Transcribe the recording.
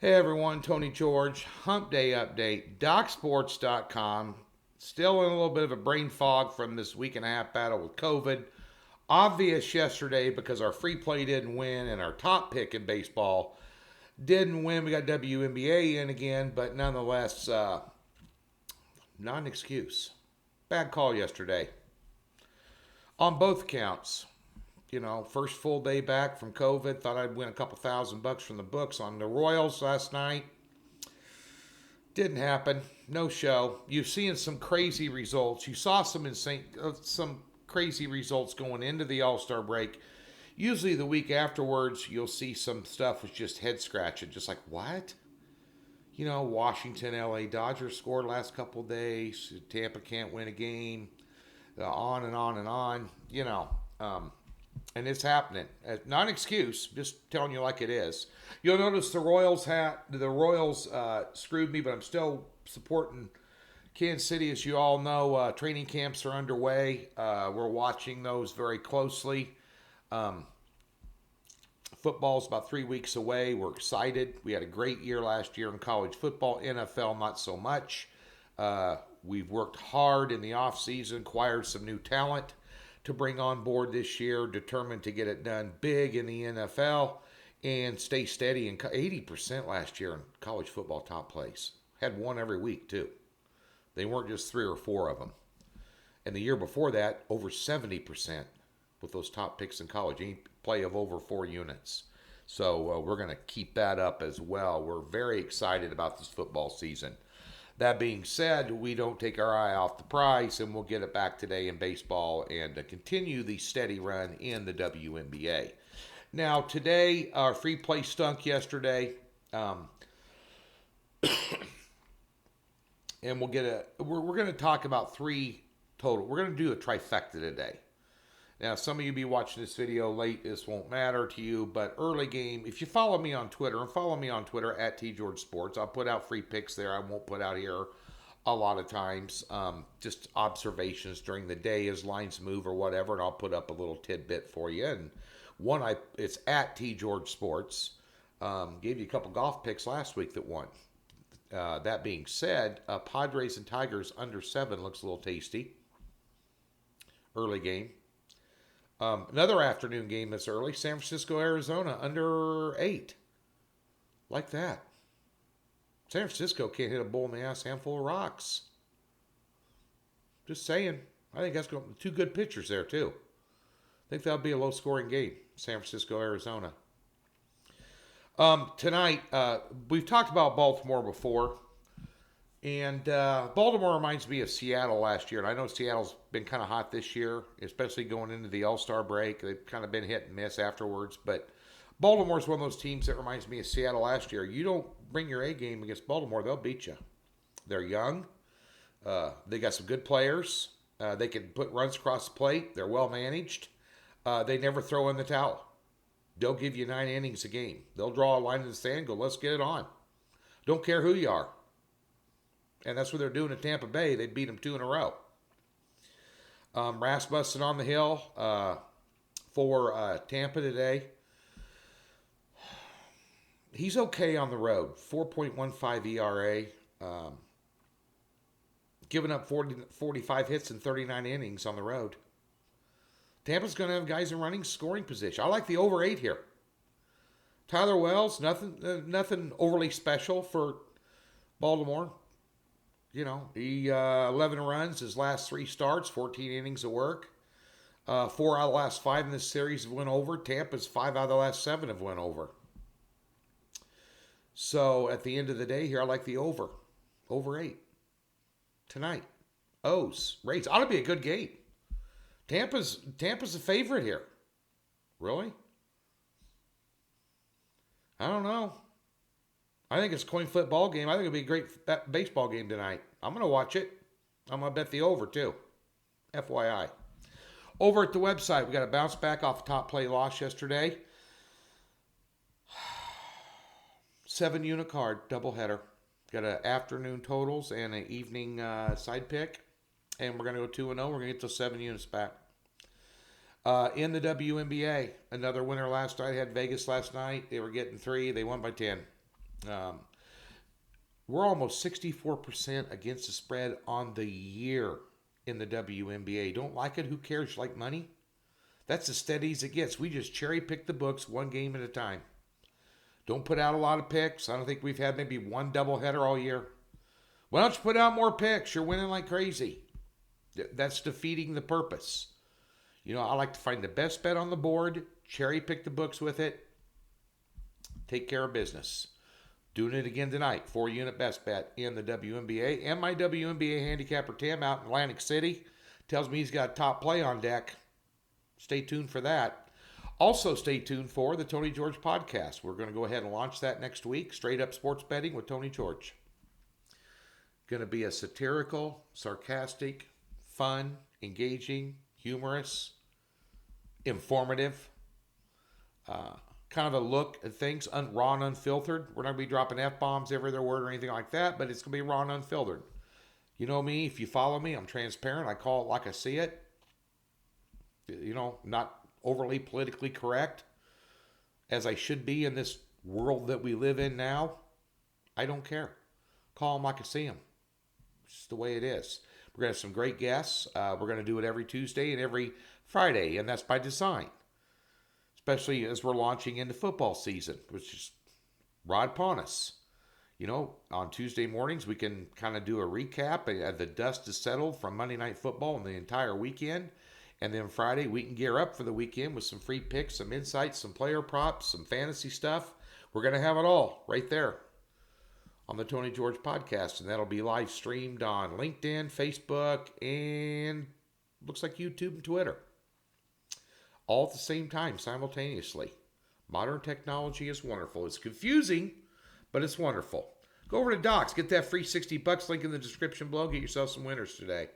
Hey everyone, Tony George, Hump Day Update, DocSports.com. Still in a little bit of a brain fog from this week and a half battle with COVID. Obvious yesterday because our free play didn't win and our top pick in baseball didn't win. We got WNBA in again, but nonetheless, not an excuse. Bad call yesterday on both counts. First full day back from COVID. Thought I'd win a couple $1,000 from the books on the Royals last night. Didn't happen. No show. You've seen some crazy results. You saw some crazy results going into the All-Star break. Usually the week afterwards, you'll see some stuff was just head scratching. Just like, what? Washington, LA Dodgers scored last couple days. Tampa can't win a game. On and on and on. And it's happening. Not an excuse, just telling you like it is. You'll notice the Royals screwed me, but I'm still supporting Kansas City. As you all know, training camps are underway. We're watching those very closely. Football's about 3 weeks away. We're excited. We had a great year last year in college football. NFL, not so much. We've worked hard in the offseason, acquired some new talent to bring on board this year, determined to get it done big in the NFL and stay steady. And 80% last year in college football top place. Had one every week, too. They weren't just 3 or 4 of them. And the year before that, over 70% with those top picks in college. Any play of over 4 units. So we're going to keep that up as well. We're very excited about this football season. That being said, we don't take our eye off the prize, and we'll get it back today in baseball and continue the steady run in the WNBA. Now, today, our free play stunk yesterday, and we're going to talk about 3 total. We're going to do a trifecta today. Now, some of you be watching this video late. This won't matter to you, but early game, if you follow me on Twitter, and follow me on Twitter at TGeorgeSports, I'll put out free picks there. I won't put out here a lot of times. Just observations during the day as lines move or whatever, and I'll put up a little tidbit for you. And it's at TGeorgeSports. Gave you a couple golf picks last week that won. That being said, Padres and Tigers under 7 looks a little tasty. Early game. Another afternoon game that's early, San Francisco, Arizona, under 8. Like that. San Francisco can't hit a bull in the ass, handful of rocks. Just saying. I think that's going to be 2 good pitchers there, too. I think that'll be a low-scoring game, San Francisco, Arizona. Tonight, we've talked about Baltimore before. And Baltimore reminds me of Seattle last year. And I know Seattle's been kind of hot this year, especially going into the All-Star break. They've kind of been hit and miss afterwards. But Baltimore's one of those teams that reminds me of Seattle last year. You don't bring your A game against Baltimore, they'll beat you. They're young. They got some good players. They can put runs across the plate. They're well managed. They never throw in the towel. They'll give you 9 innings a game. They'll draw a line in the sand, go, let's get it on. Don't care who you are. And that's what they're doing at Tampa Bay. They beat them 2 in a row. Rasmussen on the hill for Tampa today. He's okay on the road. 4.15 ERA. Giving up 45 hits in 39 innings on the road. Tampa's going to have guys in running scoring position. I like the over 8 here. Tyler Wells, nothing overly special for Baltimore. He 11 runs his last 3 starts, 14 innings of work. 4 out of the last 5 in this series have went over. Tampa's 5 out of the last 7 have went over. So at the end of the day here, I like the over. Over 8. Tonight. Rays. Ought to be a good game. Tampa's a favorite here. Really? I don't know. I think it's a coin flip ball game. I think it'll be a great baseball game tonight. I'm going to watch it. I'm going to bet the over, too. FYI. Over at the website, we got a bounce back off a top play loss yesterday. 7-unit card, doubleheader. Got an afternoon totals and an evening side pick. And we're going to go 2-0. We're going to get those 7 units back. In the WNBA, another winner last night. Had Vegas last night. They were getting 3. They won by 10. Um, we're almost 64% against the spread on the year in the WNBA. Don't like it? Who cares? You like money? That's as steady as it gets. We just cherry pick the books one game at a time. Don't put out a lot of picks. I don't think we've had maybe one doubleheader all year. Why don't you put out more picks? You're winning like crazy. That's defeating the purpose. I like to find the best bet on the board, cherry pick the books with it, take care of business. Doing it again tonight. 4-unit best bet in the WNBA. And my WNBA handicapper Tim out in Atlantic City tells me he's got top play on deck. Stay tuned for that. Also, stay tuned for the Tony George podcast. We're going to go ahead and launch that next week. Straight up sports betting with Tony George. Going to be a satirical, sarcastic, fun, engaging, humorous, informative, kind of a look at things, raw and unfiltered. We're not going to be dropping F-bombs every other word or anything like that, but it's going to be raw and unfiltered. You know me, if you follow me, I'm transparent. I call it like I see it. Not overly politically correct, as I should be in this world that we live in now. I don't care. Call them like I see them. It's just the way it is. We're going to have some great guests. We're going to do it every Tuesday and every Friday, and that's by design. Especially as we're launching into football season, which is right upon us. On Tuesday mornings, we can kind of do a recap. The dust is settled from Monday Night Football and the entire weekend. And then Friday, we can gear up for the weekend with some free picks, some insights, some player props, some fantasy stuff. We're going to have it all right there on the Tony George podcast. And that'll be live streamed on LinkedIn, Facebook, and looks like YouTube and Twitter. All at the same time, simultaneously. Modern technology is wonderful. It's confusing, but it's wonderful. Go over to Docs. Get that free $60 link in the description below. Get yourself some winners today.